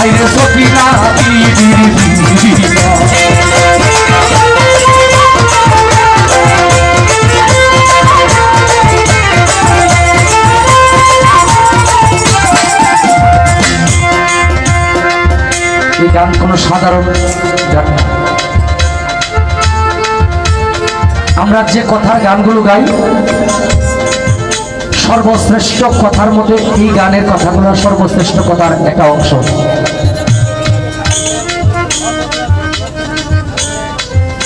আইরে সকিনা এই গান কোনো সাধারণ গান না। আমরা যে কথার গানগুলো গাই সর্বশ্রেষ্ঠ কথার মধ্যে এই গানের কথাগুলো সর্বশ্রেষ্ঠ কথার একটা অংশ।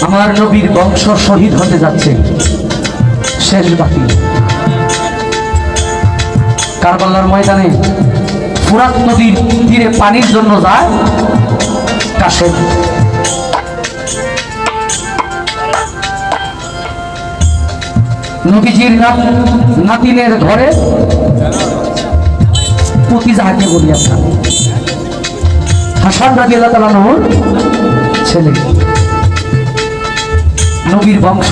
আমার নবীর বংশ শহীদ হতে যাচ্ছে, শেষ বাকি কারবালার ময়দানে ফুরাত নদীর তীরে পানির জন্য যায় কাশেম। নবীজির নাতিনের ঘরে পুতি যাহাকে বলি আমরা, হাসান রাদিয়াল্লাহু তাআলা আনহুর ছেলে, নবীর বংশ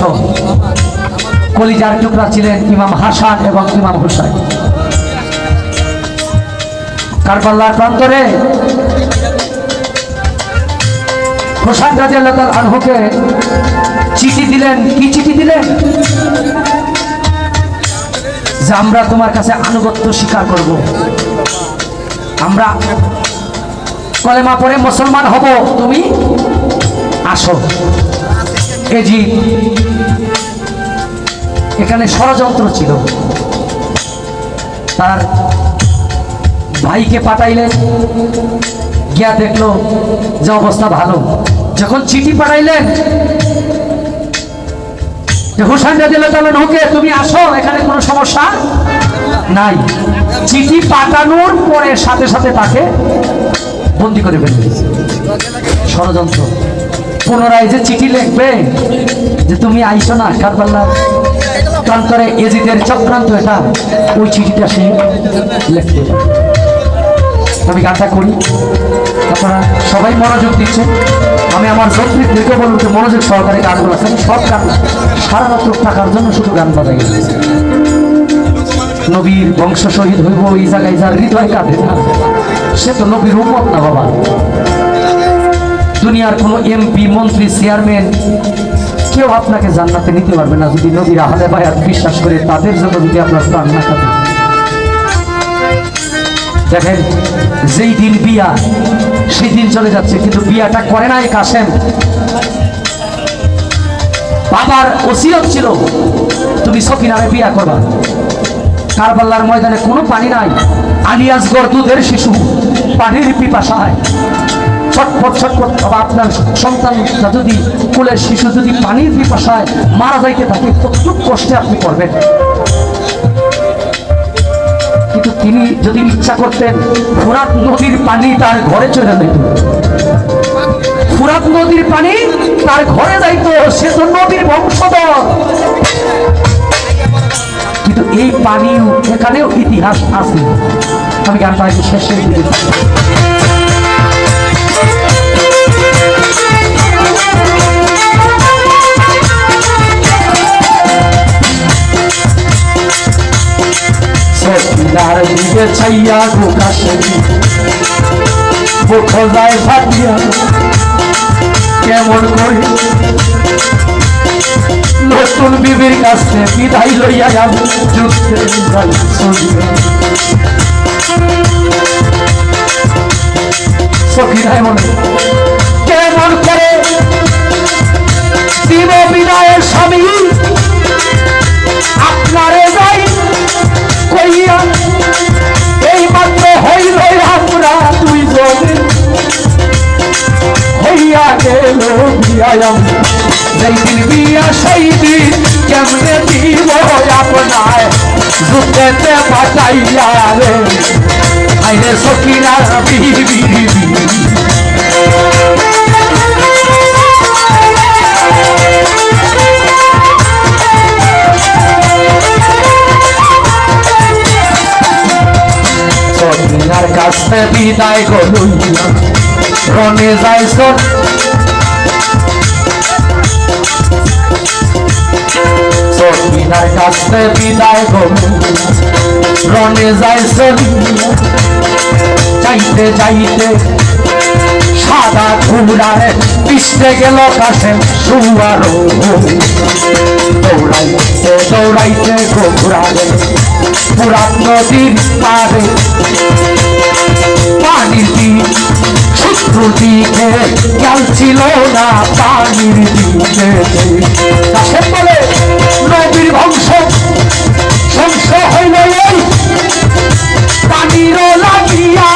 কলিজার টুকরা ছিলেন ইমাম হাসান এবং ইমাম হুসাইন। কারবালার প্রান্তরে হাসান রাদিয়াল্লাহু তাআলা আনহুকে চিঠি দিলেন। কি চিঠি দিলেন? যে আমরা তোমার কাছে আনুগত্য স্বীকার করব, আমরা কলেমা পড়ে মুসলমান হব, তুমি আসো। এজি এখানে ষড়যন্ত্র ছিল। তার ভাইকে পাঠাইলেন, গিয়া দেখলো যে অবস্থা ভালো। যখন চিঠি পাঠাইলেন হুসাইন রাদিয়াল্লাহু তাআলা আনহুকে, তুমি আসো, এখানে কোনো সমস্যা নাই। চিঠি পাঠানোর পরে সাথে সাথে তাকে বন্দী করে ফেলবে। ষড়যন্ত্র। পুনরায় যে চিঠি লিখবে যে তুমি আইসো না কারবালার প্রান্তরে, এজিদের চক্রান্ত এটা, ওই চিঠিটা সে লিখতে। আমি গানটা করি, আপনারা সবাই মনোযোগ দিচ্ছেন। আমি আমার যৌক্তিক দিকে বলতে মনোযোগ সহকারে গানগুলো আছেন, সব গান সারা রাত্র থাকার জন্য শুধু গান বাজাই। নবীর বংশ শহীদ হইব এই জায়গায় যার হৃদয় কাঁদে না, সে তো নবীর উম্মত না বাবা। দুনিয়ার কোনো এমপি, মন্ত্রী, চেয়ারম্যান কেউ আপনাকে জান্নাতে নিতে পারবে না যদি নবীর আহলে বায়াত বিশ্বাস করে তাদের জন্য যদি আপনার প্রাণ না কাঁদে। দেখেন, যেই দিন বিয়া সেই দিন চলে যাচ্ছে, কিন্তু বিয়াটা করে নাই কাশেম। বাবার ওসিয়ত ছিল তুমি সকিনারে বিয়া করবা। কারবালার ময়দানে কোনো পানি নাই, আলী আসগর দুধের শিশু পানির পিপাসায় ছটফট ছটফট। আপনার সন্তানটা যদি, কোলের শিশু যদি পানির পিপাসায় মারা যাইতে থাকে, কতটুক কষ্টে আপনি করবেন। কিন্তু তিনি যদি ইচ্ছা করতেন, ফুরাত নদীর পানি তার ঘরে চলে যেত, ফুরাত নদীর পানি তার ঘরে যাইত, সে তো নবীর বংশধর। কিন্তু এই পানি এখানেও ইতিহাস আছে। আমি গানটা একটু শেষের দিকে সকিনার দিকে ছাইয়া গো কাশে খোঁজায় ফাটিয়া, কেমন করে নতুন বিবির কাছে বিদায় লইয়া যাব যুদ্ধে যাই চলিয়া। সকিনায় মনে কেমন করে দিব বিদায়ের স্বামী আপনারে যাই কইয়া, এই মাত্র হইল আমরা দুইজন হইয়া গেল বিয়াম। যেই দিন বিয়া সেই দিন কেমনে দিব আপনার যুদ্ধেতে পাঠাইয়া রে, আইরে সকিনা বিবি। সকিনার কাছে বিদায় গো লইয়া রনে যায় সর, সকিনার কাছে বিদায় গো রনে যায় সর। যাইতে যাইতে সাদা ঘুরায় পিছতে গেল কাশেম সুয়ারো দৌড়াইতে দৌড়াইতে ঘোরা গেল পুরাত নদীর পারে পানির দিক শত্রুর দিকে খেয়াল ছিল না পানির দিকে কাশেম বলে নবীর বংশ ধ্বংস হইল এই পানির লাগিয়া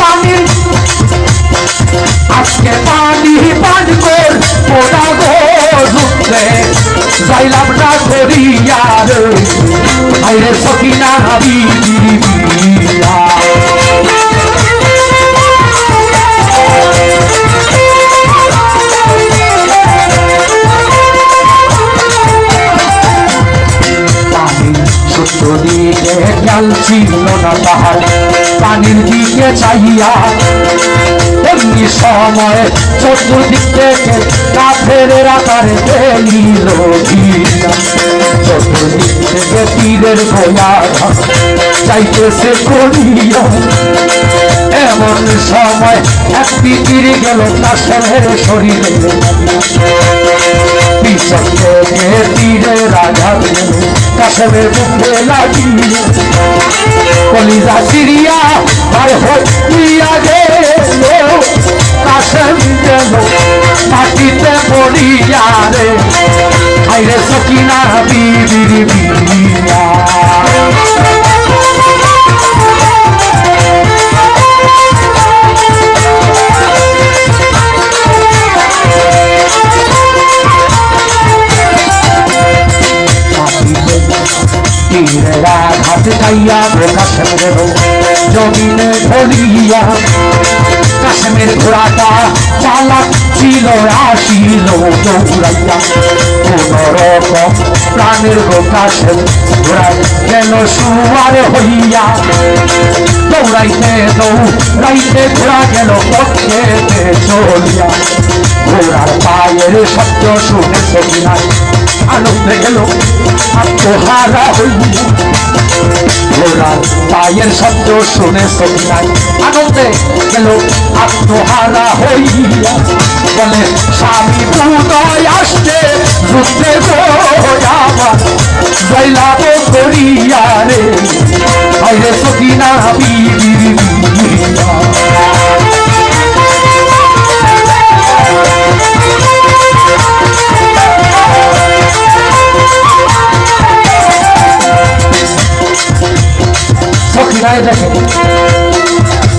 পানির আজকে পানি পান কর পোড়া গো রুখলে যাইলাম না করিয়া রে আইরে সকিনা বিবি বিয়া দিকে খেয়াল ছিল না তাহার পানির দিকে চাইয়া এমনি সময় চতুর্দিক থেকে কাঠের আকারে ফেলিল চতুর্দিক থেকে তীরের ভয়া চাইতেছে করিয়া এমন সময় একটি তীর গেল কাশেমের শরীরে পিছন থেকে তীরের আঘাত কাশেমের মুখে লাগিয়ে কলিজা সিরিয়া আর হইয়া গেল কাশেম গেল মাটিতে পড়িয়া রে আইরে সকিনা বিবির বিয়া ঘাট খাইয়া কাশেমের জমিনে ঢলিয়া কাশেমের ঘোড়াটা চালাক ছিল আসিল দৌড়াইয়া কোনরকম প্রাণের কাশেম ঘোড়ায় গেল সুয়ার হইয়া দৌড়াইতে দৌড়াইতে ঘোড়া গেল পথেতে চলিয়া ঘোড়ার পায়ের শব্দ শুনেছে কিনা আনন্দে গেল আত্মহারা হইয়া ঘোড়ার পায়ের শব্দ শুনেছে কিনা আনন্দে গেল আত্মহারা হইয়া বলে স্বামী উদয় আসছে যুদ্ধে আমার জয়লাভ করিয়া রে আইরে সকিনা বিবির বিয়া দেখে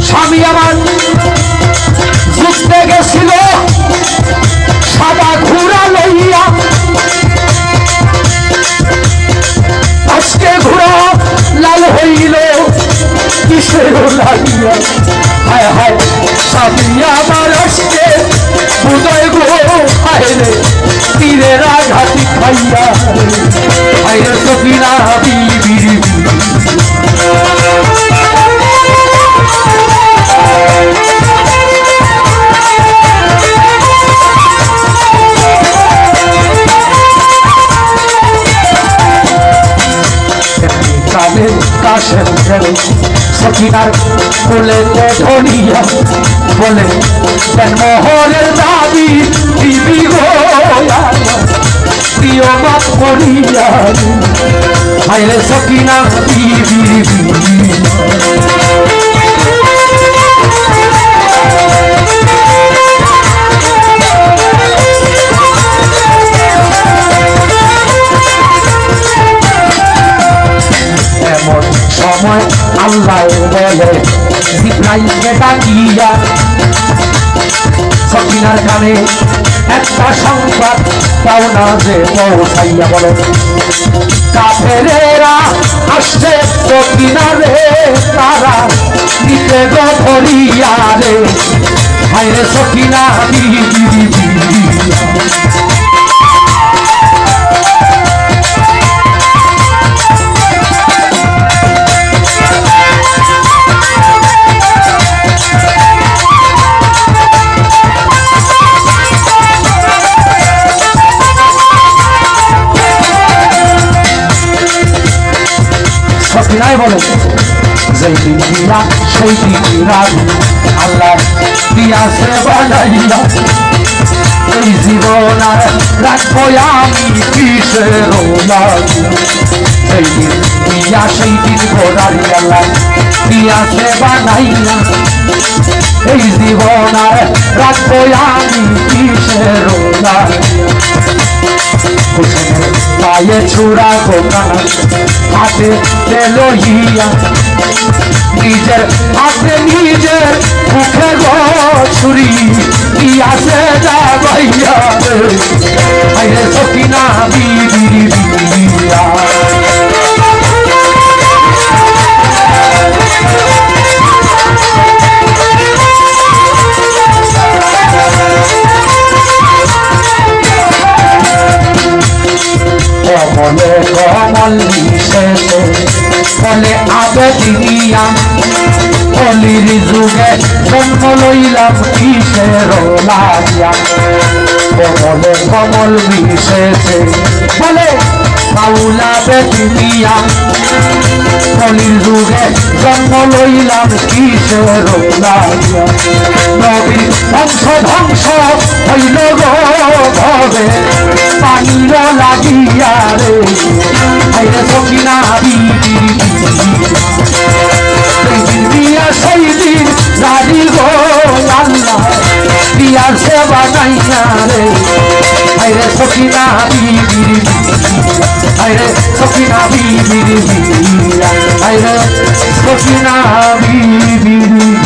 স্বামী আমার যুদ্ধে গেছিল সাদা ঘোড়া লইয়া আজকে ঘোড়া লাল হইল কিসের লাগিয়া হায় হায় স্বামী আমার আজকে উদয় গো হায় রে তীরের আঘাতি খাইয়া হায় সকিনা বিবির কাশেম গেল সকিনার কোলেতে ধরিয়া বলে মোহরের দাবি দিবি গো প্রিয় বাপ করিয়া হাইরে সকিনা বিবির এমন সময় আল্লাহ বলে জিব্রাইলকে ডাকিয়া সকিনার কানে একটা সংবাদ পাও না যে পৌঁছাইয়া বলে কাফেরেরা আসছে সকিনা রে তারা নিতে গো ধরিয়া রে হায়রে সকিনা বিবি সকিনায় বলে যে দিন দিয়া সেই দিন রাত আল্লাহ দিয়াছে বানাইয়া এই জীবন আর রাখবো আমি কিসের লাগিয়া সেই দিন দিয়া সেই দিন ঘোরারি আল্লাহ দিয়াছে বানাইয়া এই জীবন আর রাখবো আমি কিসের পায়ে ছুড়া গোটা হাতে লইয়া নিজের হাতে নিজের মুখে ছুরি দিয়াছে যাবাইয়া রে সকিনা বিবির বিয়া কমলে কমল মিশেছে ফলে আবেদিয়া অলির যুগে জন্ম লইলাম কিসের লাগিয়া কমলে কমল মিশেছে ফলে বাউলা বেদিয়া অলির যুগে জন্ম লইলাম কিসের লাগিয়া নবীর বংশ ধ্বংস হইল গো ভবে পানির লাগিয়া রে আইরে সকিনা বিবির বিয়া সেই দিন রাজি গো আল্লাহ দিয়ার সেবা নাইয়া রে আইরে সকিনা বিবির আইরে সকিনা বিবির আইরে সকিনা বিবির